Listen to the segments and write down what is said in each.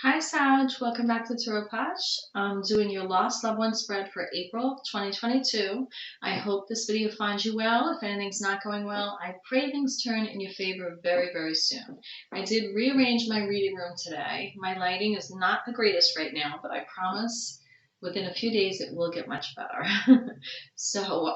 Hi Sag, welcome back to Tarot POSH. I'm doing your Lost Loved One spread for April 2022. I hope this video finds you well. If anything's not going well, I pray things turn in your favor very, very soon. I did rearrange my reading room today. My lighting is not the greatest right now, but I promise within a few days it will get much better. So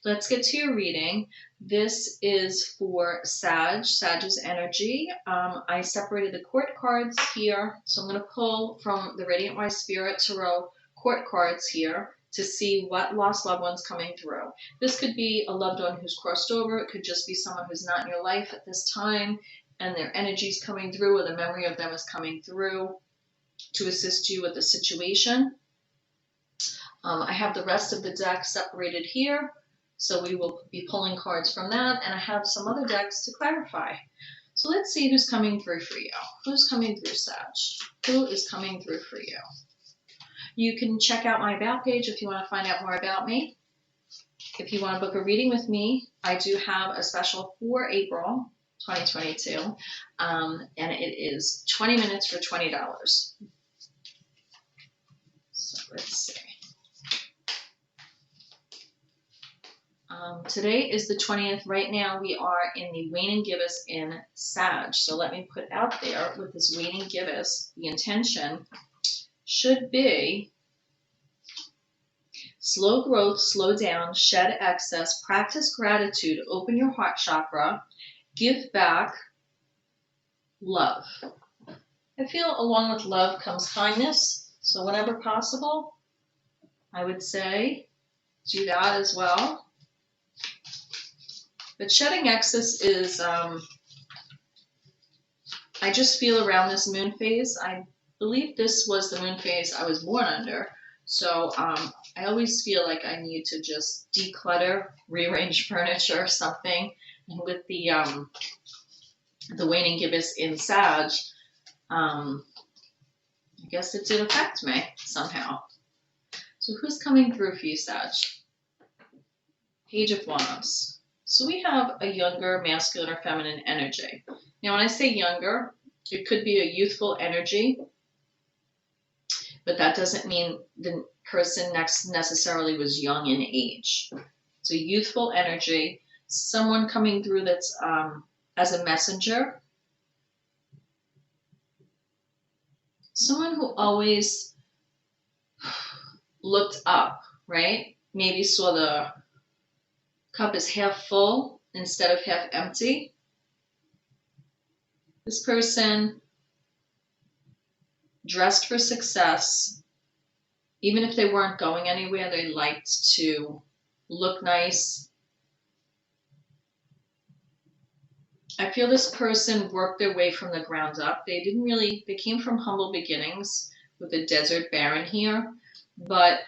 let's get to your reading. This is for Sag's energy. I separated the court cards here. So I'm going to pull from the Radiant Wise Spirit Tarot court cards here to see what lost loved one's coming through. This could be a loved one who's crossed over. It could just be someone who's not in your life at this time and their energy's coming through, or the memory of them is coming through to assist you with the situation. I have the rest of the deck separated here, so we will be pulling cards from that, and I have some other decks to clarify. So let's see who's coming through for you. Who's coming through, Sag? Who is coming through for you? You can check out my About page if you want to find out more about me. If you want to book a reading with me, I do have a special for April 2022, and it is 20 minutes for $20. So let's see. Today is the 20th. Right now we are in the waning gibbous in Sag. So let me put out there with this waning gibbous, the intention should be slow growth, slow down, shed excess, practice gratitude, open your heart chakra, give back, love. I feel along with love comes kindness. So whenever possible, I would say do that as well. But shedding excess is, I just feel around this moon phase. I believe this was the moon phase I was born under. So I always feel like I need to just declutter, rearrange furniture or something. And with the waning gibbous in Sag, I guess it did affect me somehow. So who's coming through for you, Sag? Page of Wands. So we have a younger masculine or feminine energy. Now, when I say younger, it could be a youthful energy, but that doesn't mean the person next necessarily was young in age. It's a youthful energy, someone coming through that's as a messenger, someone who always looked up, right? Maybe saw the cup is half full instead of half empty. This person dressed for success. Even if they weren't going anywhere, they liked to look nice. I feel this person worked their way from the ground up. They came from humble beginnings with the desert baron here, but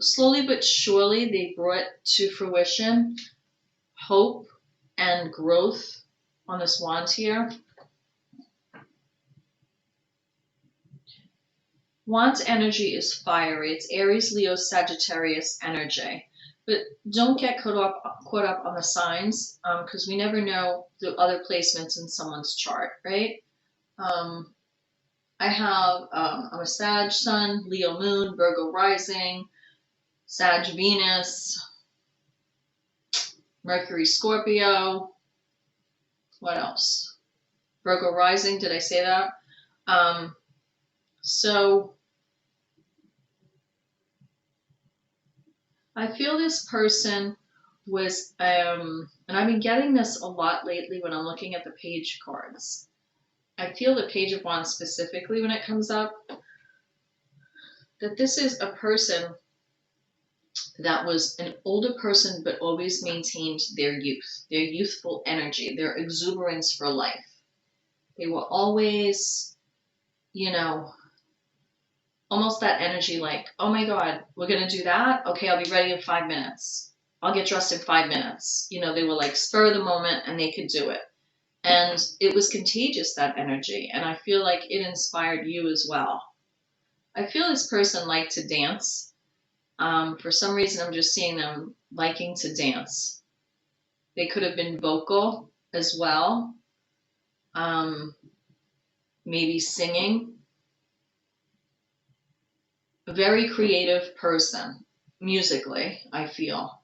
slowly but surely they brought to fruition hope and growth on this wand here. Wand's energy is fiery. It's Aries, Leo, Sagittarius energy. But don't get caught up on the signs, because we never know the other placements in someone's chart, right? I'm a Sag Sun, Leo Moon, Virgo Rising, Sag Venus, Mercury Scorpio. What else? Virgo Rising, did I say that? So I feel this person was, and I've been getting this a lot lately when I'm looking at the page cards. I feel the Page of Wands specifically when it comes up, that this is a person that was an older person but always maintained their youth, their youthful energy, their exuberance for life. They were always, almost that energy like, oh my God, we're going to do that? Okay, I'll be ready in 5 minutes. I'll get dressed in 5 minutes. They were like spur of the moment and they could do it. And it was contagious, that energy. And I feel like it inspired you as well. I feel this person liked to dance. For some reason, I'm just seeing them liking to dance. They could have been vocal as well. Maybe singing. a very creative person musically, I feel.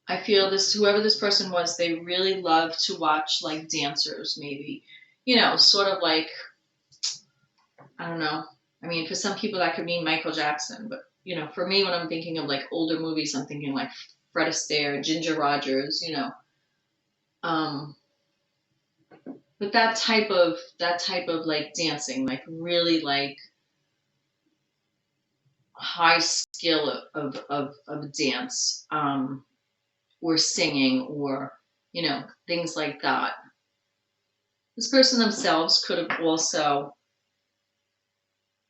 I feel this, whoever this person was, they really love to watch like dancers, maybe, you know, sort of like, I don't know. I mean, for some people that could mean Michael Jackson, but you know, for me, when I'm thinking of like older movies, I'm thinking like Fred Astaire, Ginger Rogers, you know. But that type of like dancing, like really like high skill of dance, or singing, or you know, things like that. This person themselves could have also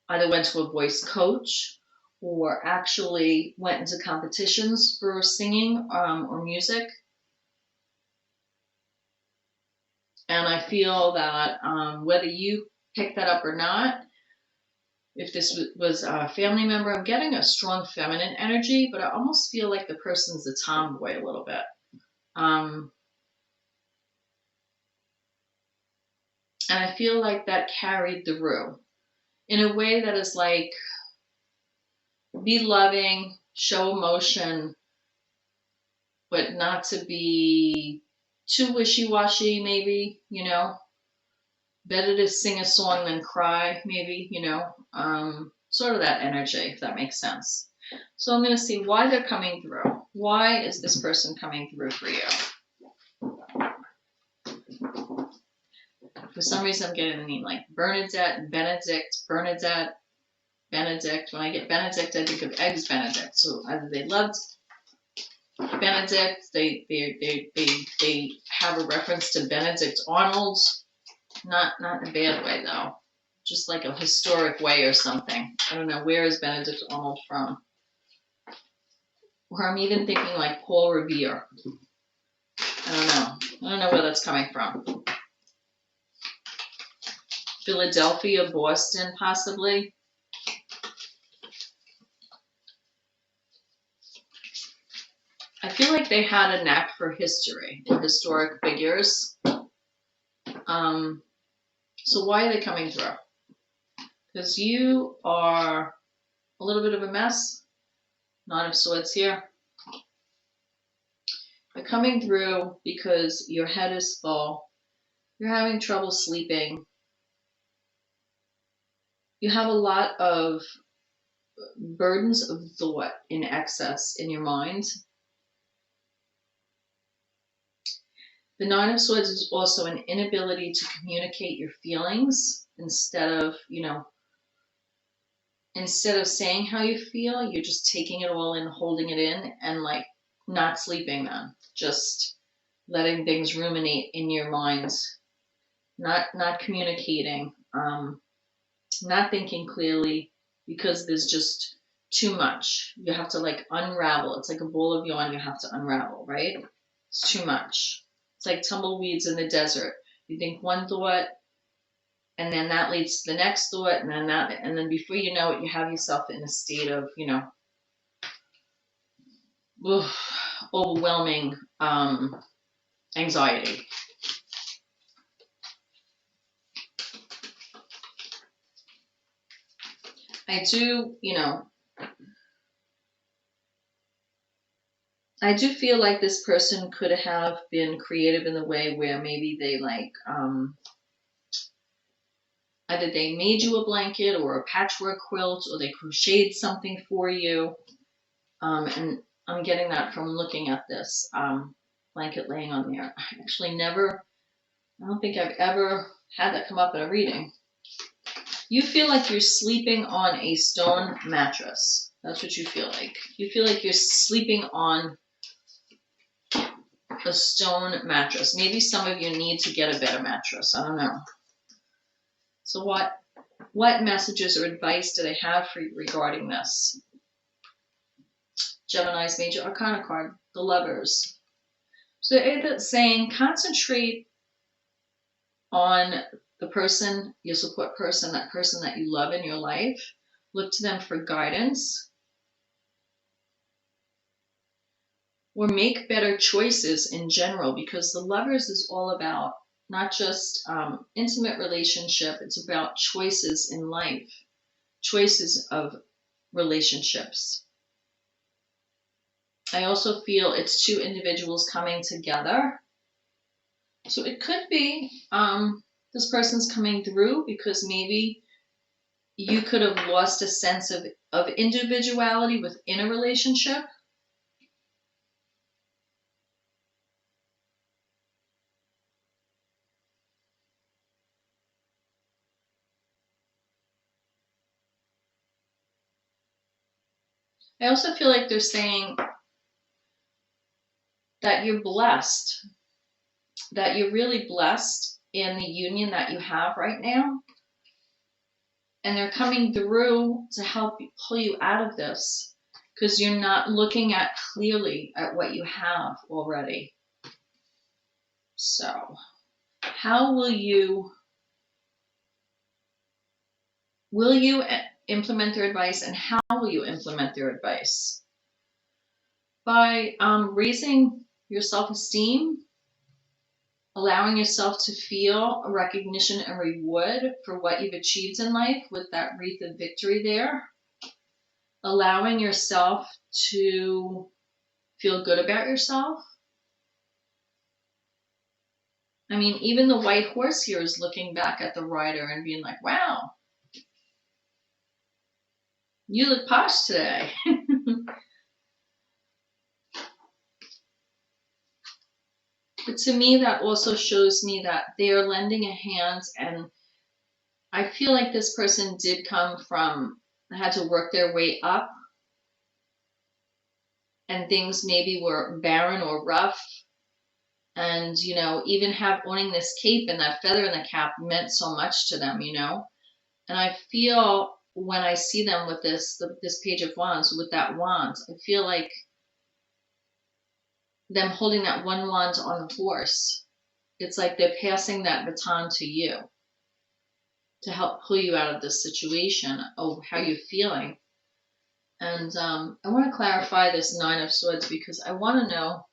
either went to a voice coach or actually went into competitions for singing, or music. And I feel that whether you pick that up or not, if this was a family member, I'm getting a strong feminine energy, but I almost feel like the person's a tomboy a little bit. And I feel like that carried through in a way that is like, be loving, show emotion, but not to be too wishy-washy, maybe, you know. Better to sing a song than cry, maybe, you know. Sort of that energy, if that makes sense. So I'm going to see why they're coming through. Why is this person coming through for you? For some reason, I'm getting the name like Bernadette, Benedict, Bernadette, Benedict. When I get Benedict, I think of Eggs Benedict. So either they loved Benedict, they have a reference to Benedict Arnold. Not in a bad way though, just like a historic way or something. I don't know, where is Benedict Arnold from? Or I'm even thinking like Paul Revere. I don't know where that's coming from. Philadelphia, Boston, possibly. I feel like they had a knack for history or historic figures. So why are they coming through? Because you are a little bit of a mess. Nine of Swords here. They're coming through because your head is full. You're having trouble sleeping. You have a lot of burdens of thought in excess in your mind. The Nine of Swords is also an inability to communicate your feelings. Instead of saying how you feel, you're just taking it all in, holding it in, and like not sleeping then. Just letting things ruminate in your minds. Not communicating. Not thinking clearly because there's just too much. You have to like unravel. It's like a ball of yarn you have to unravel, right? It's too much. It's like tumbleweeds in the desert. You think one thought, and then that leads to the next thought, and then that, and then before you know it, you have yourself in a state of, overwhelming anxiety. I do feel like this person could have been creative in the way where maybe they like, either they made you a blanket or a patchwork quilt, or they crocheted something for you. And I'm getting that from looking at this blanket laying on there. I don't think I've ever had that come up in a reading. You feel like you're sleeping on a stone mattress. That's what you feel like. You feel like you're sleeping on a stone mattress. Maybe some of you need to get a better mattress. I don't know. So what messages or advice do they have for you regarding this? Gemini's Major Arcana card, the Lovers. So they're either saying concentrate on the person, your support person, that person that you love in your life. Look to them for guidance. Or make better choices in general, because the Lovers is all about not just intimate relationship. It's about choices in life, choices of relationships. I also feel it's two individuals coming together. So it could be this person's coming through because maybe you could have lost a sense of individuality within a relationship. I also feel like they're saying that you're blessed, that you're really blessed in the union that you have right now. And they're coming through to help pull you out of this because you're not looking at clearly at what you have already. So how will you implement their advice, and how will you implement their advice? By raising your self-esteem, allowing yourself to feel a recognition and reward for what you've achieved in life with that wreath of victory there, allowing yourself to feel good about yourself. I mean, even the white horse here is looking back at the rider and being like, wow, you look posh today. But to me, that also shows me that they are lending a hand, and I feel like this person did come from, had to work their way up, and things maybe were barren or rough. And, you know, even owning this cape and that feather in the cap meant so much to them, you know. And I feel when I see them with this Page of Wands, with that wand, I feel like them holding that one wand on the horse. It's like they're passing that baton to you to help pull you out of this situation of how you're feeling. And I want to clarify this Nine of Swords because I want to know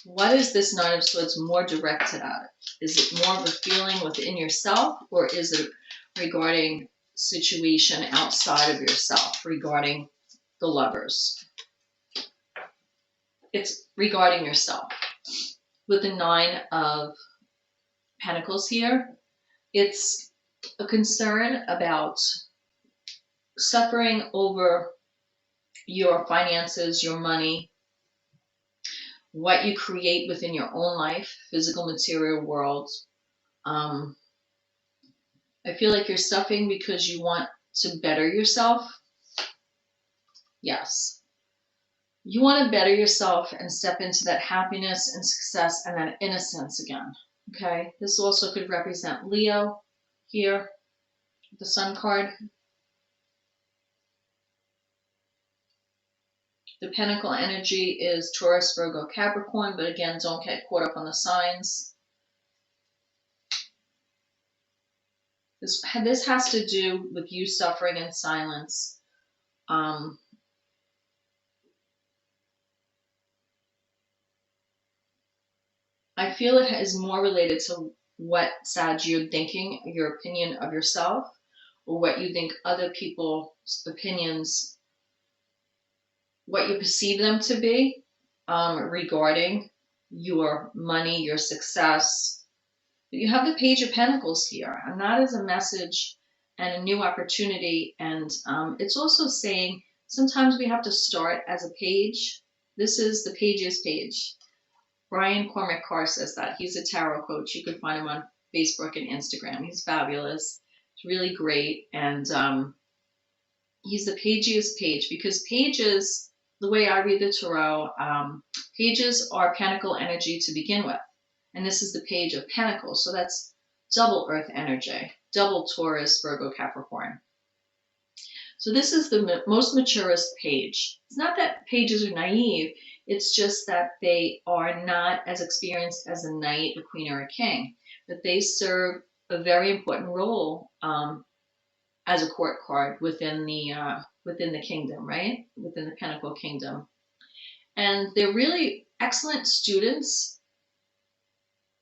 what is this Nine of Swords more directed at? Is it more of a feeling within yourself, or is it regarding situation outside of yourself, regarding the Lovers? It's regarding yourself. With the Nine of Pentacles here, it's a concern about suffering over your finances, your money, what you create within your own life, physical material world. I feel like you're suffering because you want to better yourself. Yes. You want to better yourself and step into that happiness and success and that innocence again. Okay. This also could represent Leo here, the Sun card. The Pentacle energy is Taurus, Virgo, Capricorn, but again, don't get caught up on the signs. This has to do with you suffering in silence. I feel it is more related to what, Sag, you're thinking, your opinion of yourself, or what you think other people's opinions, what you perceive them to be, regarding your money, your success. But you have the Page of Pentacles here, and that is a message and a new opportunity. And it's also saying sometimes we have to start as a page. This is the Page's page. Brian Cormac Carr says that. He's a tarot coach. You can find him on Facebook and Instagram. He's fabulous. It's really great. And he's the Page's page, because pages, the way I read the tarot, pages are Pentacle energy to begin with. And this is the Page of Pentacles. So that's double Earth energy, double Taurus, Virgo, Capricorn. So this is the most maturest page. It's not that pages are naive. It's just that they are not as experienced as a knight, a queen, or a king. But they serve a very important role as a court card within the kingdom, right? Within the Pentacle kingdom. And they're really excellent students.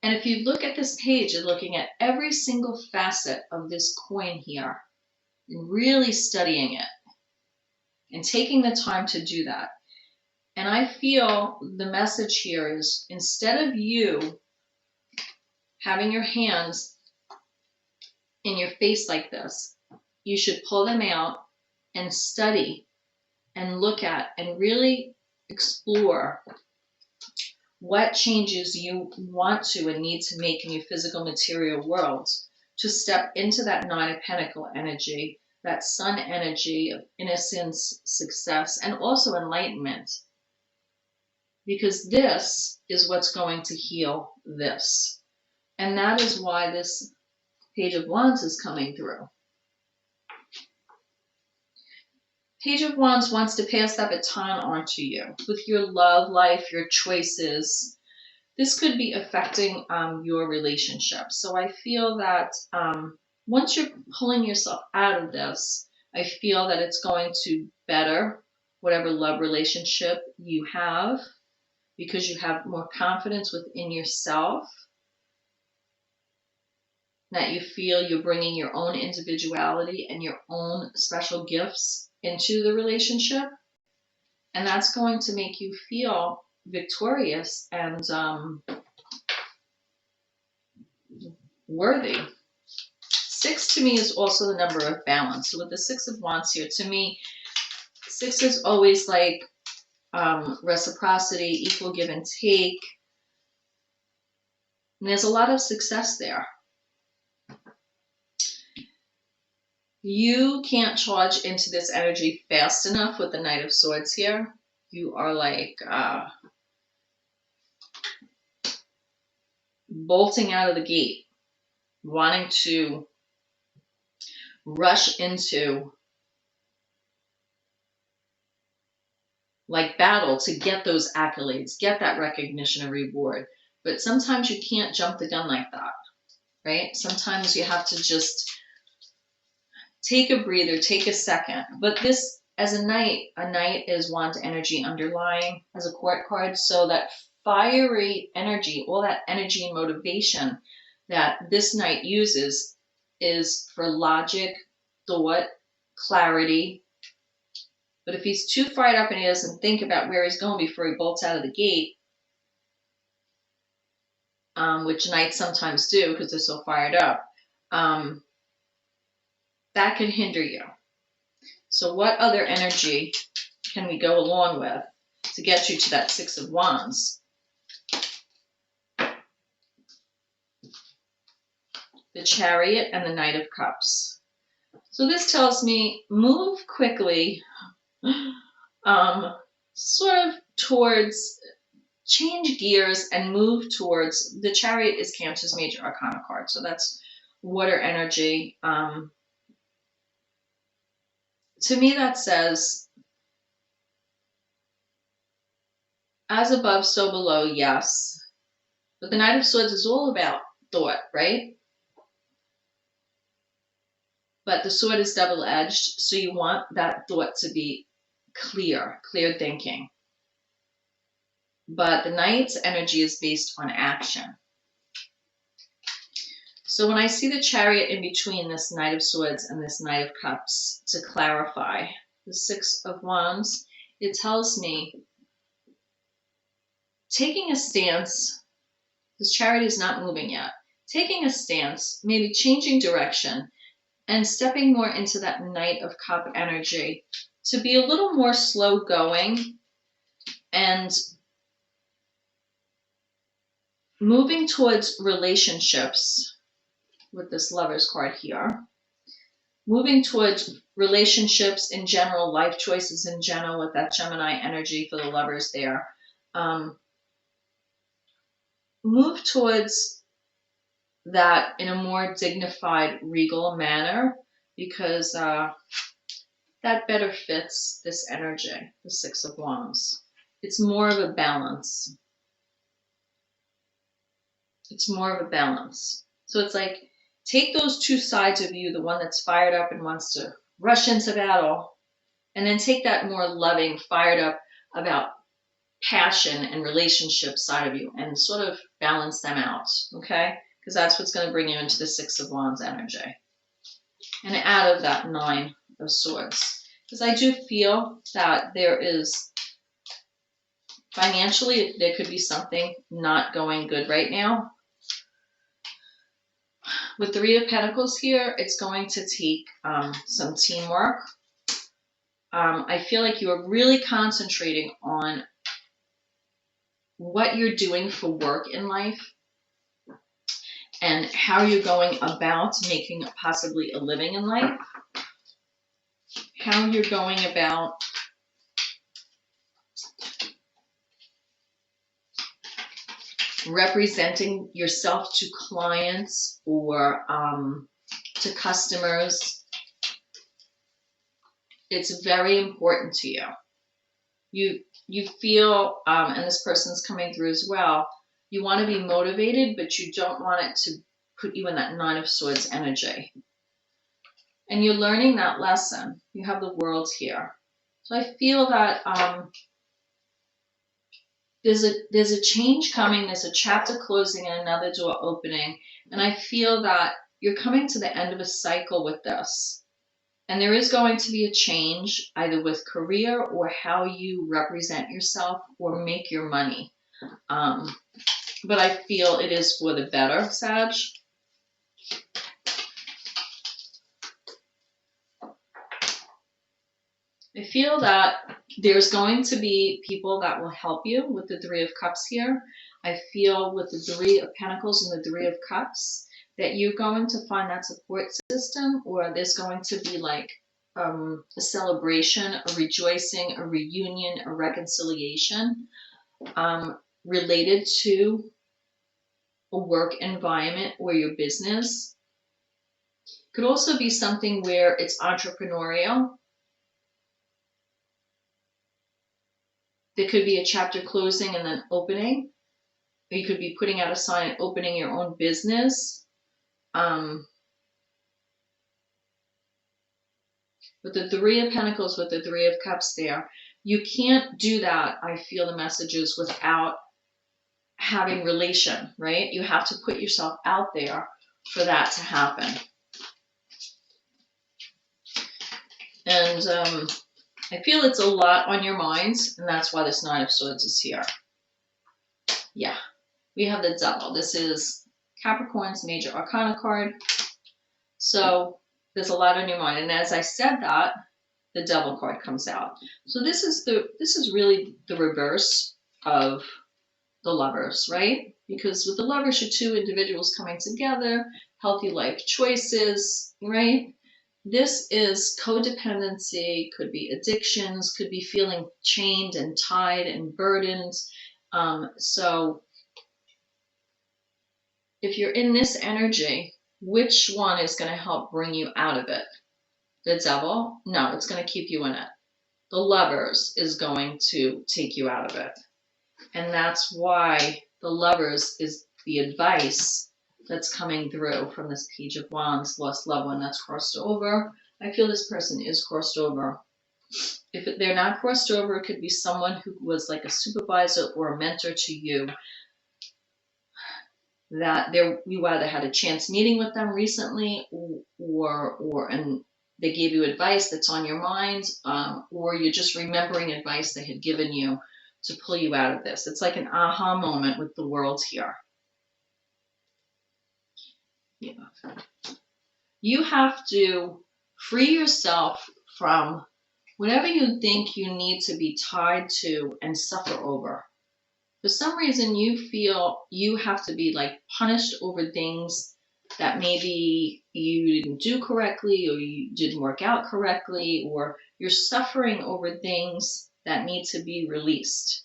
And if you look at this page, you're looking at every single facet of this coin here and really studying it and taking the time to do that. And I feel the message here is, instead of you having your hands in your face like this, you should pull them out and study and look at and really explore what changes you want to and need to make in your physical material world to step into that Nine of Pentacles energy, that Sun energy of innocence, success, and also enlightenment. Because this is what's going to heal this. And that is why this Page of Wands is coming through. Page of Wands wants to pass that baton on to you with your love life, your choices. This could be affecting your relationship. So I feel that once you're pulling yourself out of this, I feel that it's going to better whatever love relationship you have, because you have more confidence within yourself, that you feel you're bringing your own individuality and your own special gifts into the relationship. And that's going to make you feel victorious and worthy. 6 to me is also the number of balance. So with the 6 of Wands here, to me, 6 is always like reciprocity, equal give and take. And there's a lot of success there. You can't charge into this energy fast enough with the Knight of Swords here. You are like bolting out of the gate, wanting to rush into like battle to get those accolades, get that recognition and reward. But sometimes you can't jump the gun like that, right? Sometimes you have to just take a breather, take a second. But this, as a knight is wand energy underlying as a court card. So that fiery energy, all that energy and motivation that this knight uses is for logic, thought, clarity. But if he's too fired up and he doesn't think about where he's going before he bolts out of the gate, which knights sometimes do because they're so fired up, that can hinder you. So what other energy can we go along with to get you to that 6 of Wands? The Chariot and the Knight of Cups. So this tells me move quickly, sort of towards, change gears and move towards, the Chariot is Cancer's major arcana card. So that's water energy. To me, that says, as above, so below, yes. But the Knight of Swords is all about thought, right? But the sword is double-edged, so you want that thought to be clear thinking. But the Knight's energy is based on action. So when I see the Chariot in between this Knight of Swords and this Knight of Cups, to clarify, the 6 of Wands, it tells me taking a stance. This Chariot is not moving yet. Taking a stance, maybe changing direction, and stepping more into that Knight of Cup energy to be a little more slow going and moving towards relationships with this Lover's card here. Moving towards relationships in general, life choices in general with that Gemini energy for the Lovers there. Move towards that in a more dignified, regal manner, because that better fits this energy, the 6 of Wands. It's more of a balance. It's more of a balance. So it's like, take those two sides of you, the one that's fired up and wants to rush into battle, and then take that more loving, fired up about passion and relationship side of you and sort of balance them out, okay? Because that's what's going to bring you into the Six of Wands energy. And out of that Nine of Swords. Because I do feel that there is, financially, there could be something not going good right now. With Three of Pentacles here, it's going to take some teamwork. I feel like you are really concentrating on what you're doing for work in life and how you're going about making possibly a living in life. How you're going about representing yourself to clients or to customers. It's very important to you. You feel, and this person's coming through as well, you want to be motivated, but you don't want it to put you in that Nine of Swords energy. And you're learning that lesson. You have the World here. So I feel that there's a change coming, there's a chapter closing and another door opening. And I feel that you're coming to the end of a cycle with this. And there is going to be a change either with career or how you represent yourself or make your money. But I feel it is for the better, Sag. I feel that there's going to be people that will help you with the Three of Cups here. I feel with the Three of Pentacles and the Three of Cups that you're going to find that support system, or there's going to be like a celebration, a rejoicing, a reunion, a reconciliation related to a work environment or your business. Could also be something where it's entrepreneurial. There could be a chapter closing and then opening. Or you could be putting out a sign and opening your own business. With the Three of Pentacles, with the Three of Cups there, you can't do that, I feel the messages, without having relation, right? You have to put yourself out there for that to happen. And I feel it's a lot on your minds, and that's why this Nine of Swords is here. Yeah, we have the Devil. This is Capricorn's major arcana card. So there's a lot on your mind. And as I said that, the Devil card comes out. So this is really the reverse of the Lovers, right? Because with the Lovers, you're two individuals coming together, healthy life choices, right? This is codependency, could be addictions, could be feeling chained and tied and burdened. So if you're in this energy, which one is going to help bring you out of it? The Devil? No, it's going to keep you in it. The Lovers is going to take you out of it. And that's why the Lovers is the advice that's coming through from this Page of Wands, lost loved one that's crossed over. I feel this person is crossed over. If they're not crossed over, it could be someone who was like a supervisor or a mentor to you. That you either had a chance meeting with them recently, and they gave you advice that's on your mind, or you're just remembering advice they had given you to pull you out of this. It's like an aha moment with the World here. Yeah. You have to free yourself from whatever you think you need to be tied to and suffer over. For some reason, you feel you have to be like punished over things that maybe you didn't do correctly, or you didn't work out correctly, or you're suffering over things that need to be released.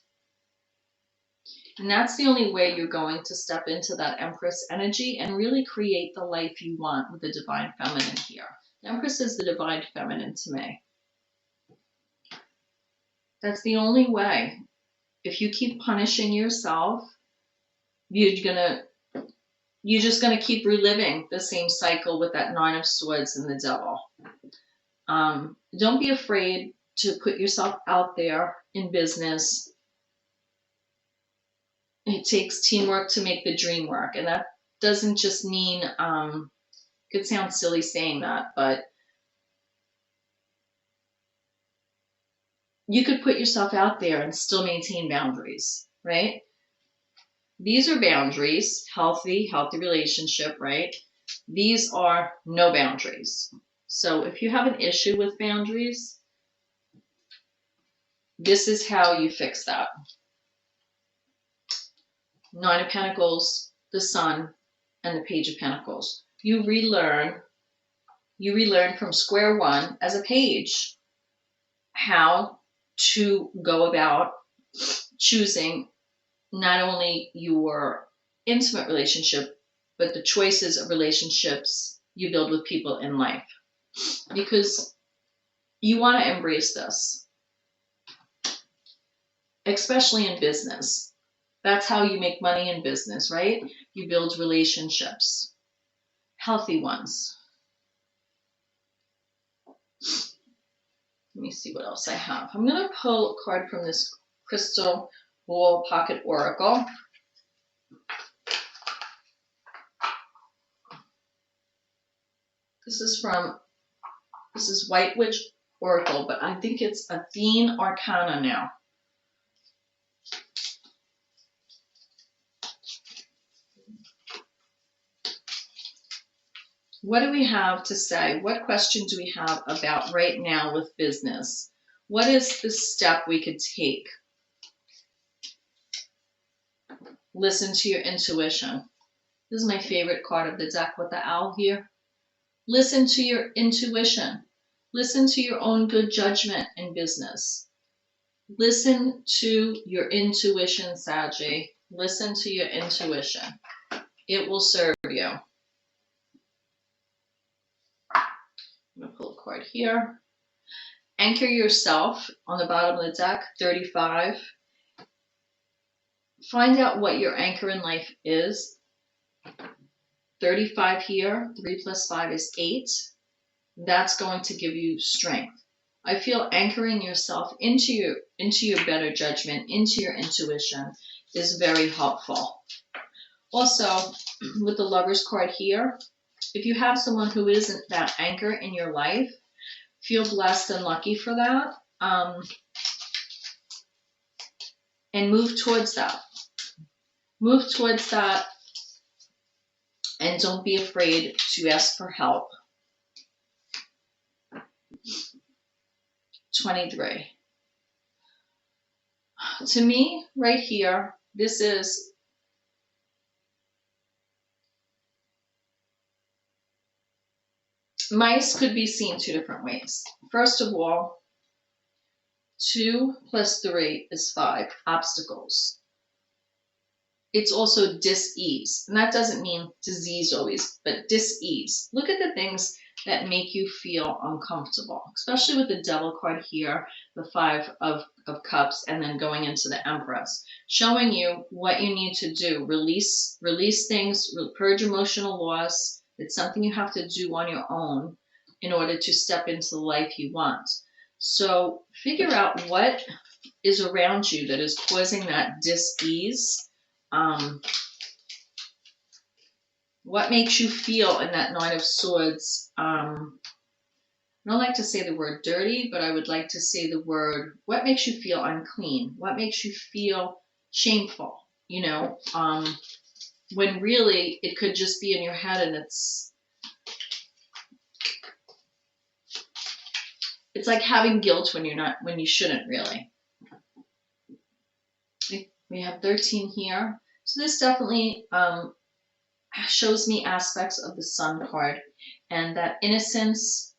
And that's the only way you're going to step into that Empress energy and really create the life you want with the Divine Feminine here. The Empress is the Divine Feminine to me. That's the only way. If you keep punishing yourself, you're just gonna keep reliving the same cycle with that Nine of Swords and the Devil. Don't be afraid to put yourself out there in business. it takes teamwork to make the dream work. And that doesn't just mean, could sound silly saying that, but you could put yourself out there and still maintain boundaries, right? These are boundaries, healthy relationship, right? These are no boundaries. So if you have an issue with boundaries, this is how you fix that. Nine of Pentacles, the Sun, and the Page of Pentacles. You relearn from square one as a page how to go about choosing not only your intimate relationship, but the choices of relationships you build with people in life. Because you want to embrace this, especially in business. That's how you make money in business, right? You build relationships, healthy ones. Let me see what else I have. I'm going to pull a card from this Crystal Ball Pocket Oracle. This is White Witch Oracle, but I think it's Athene Arcana now. What do we have to say? What question do we have about right now with business? What is the step we could take? Listen to your intuition. This is my favorite card of the deck with the owl here. Listen to your intuition. Listen to your own good judgment in business. Listen to your intuition, Saggy. Listen to your intuition. It will serve you. I'm going to pull a card here. Anchor yourself on the bottom of the deck, 35. Find out what your anchor in life is. 35 here, 3 plus 5 is 8. That's going to give you strength. I feel anchoring yourself into your better judgment, into your intuition is very helpful. Also, with the Lover's card here, if you have someone who isn't that anchor in your life, feel blessed and lucky for that, and move towards that. Move towards that, and don't be afraid to ask for help. 23. To me, right here, this is mice could be seen two different ways. First of all, 2 plus 3 is 5, obstacles. It's also dis-ease. And that doesn't mean disease always, but dis-ease. Look at the things that make you feel uncomfortable, especially with the Devil card here, the 5 of Cups, and then going into the Empress, showing you what you need to do. Release things, purge emotional loss. It's something you have to do on your own in order to step into the life you want. So figure out what is around you that is causing that dis-ease. What makes you feel in that Nine of Swords? I don't like to say the word dirty, but I would like to say the word, what makes you feel unclean? What makes you feel shameful? You know, when really it could just be in your head, and it's like having guilt when you shouldn't really. We have 13 here. So this definitely shows me aspects of the Sun card and that innocence.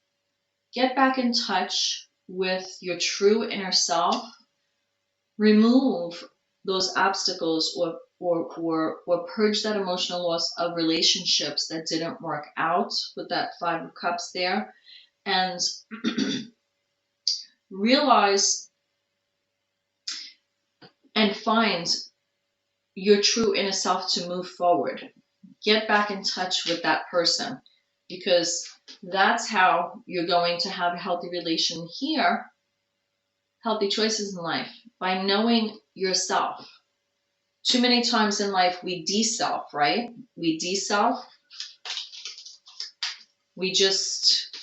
Get back in touch with your true inner self. Remove those obstacles or purge that emotional loss of relationships that didn't work out with that 5 of Cups there. And realize and find your true inner self to move forward. Get back in touch with that person, because that's how you're going to have a healthy relation here, healthy choices in life, by knowing yourself. too many times in life we de-self, right? We de-self. We just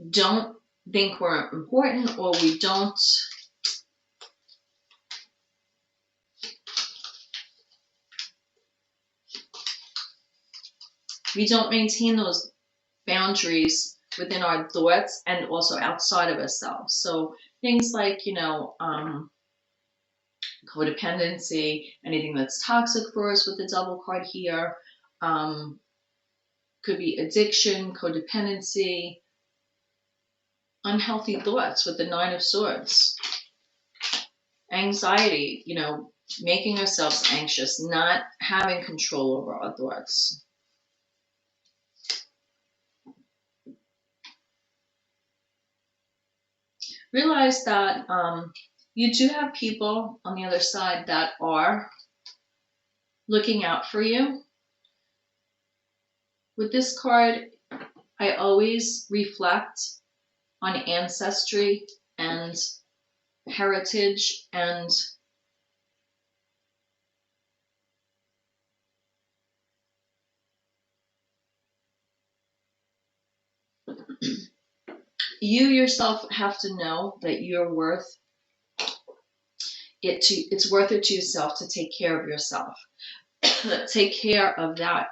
don't think we're important, or we don't maintain those boundaries within our thoughts and also outside of ourselves. So things like, codependency, anything that's toxic for us with the double card here, could be addiction, codependency, unhealthy thoughts with the Nine of Swords, anxiety, making ourselves anxious, not having control over our thoughts. Realize that you do have people on the other side that are looking out for you. With this card, I always reflect on ancestry and heritage and you yourself have to know that you're worth it to, it's worth it to yourself to take care of yourself. Take care of that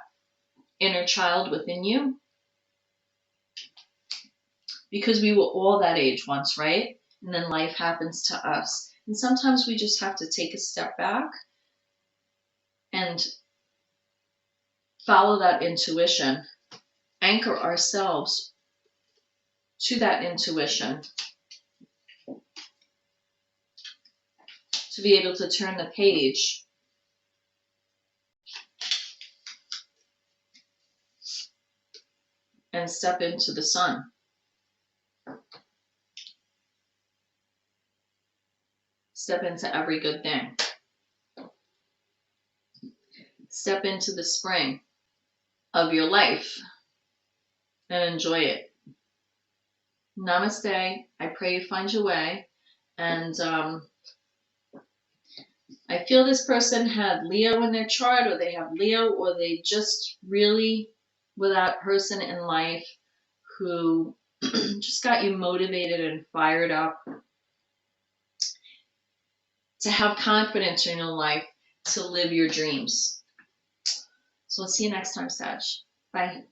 inner child within you, because we were all that age once, right? And then life happens to us, and sometimes we just have to take a step back and follow that intuition, anchor ourselves to that intuition to be able to turn the page and step into the sun. Step into every good thing. Step into the spring of your life and enjoy it. Namaste. I pray you find your way. And I feel this person had Leo in their chart, or they have Leo, or they just really were that person in life who just got you motivated and fired up to have confidence in your life, to live your dreams. So we'll see you next time, Sag. Bye.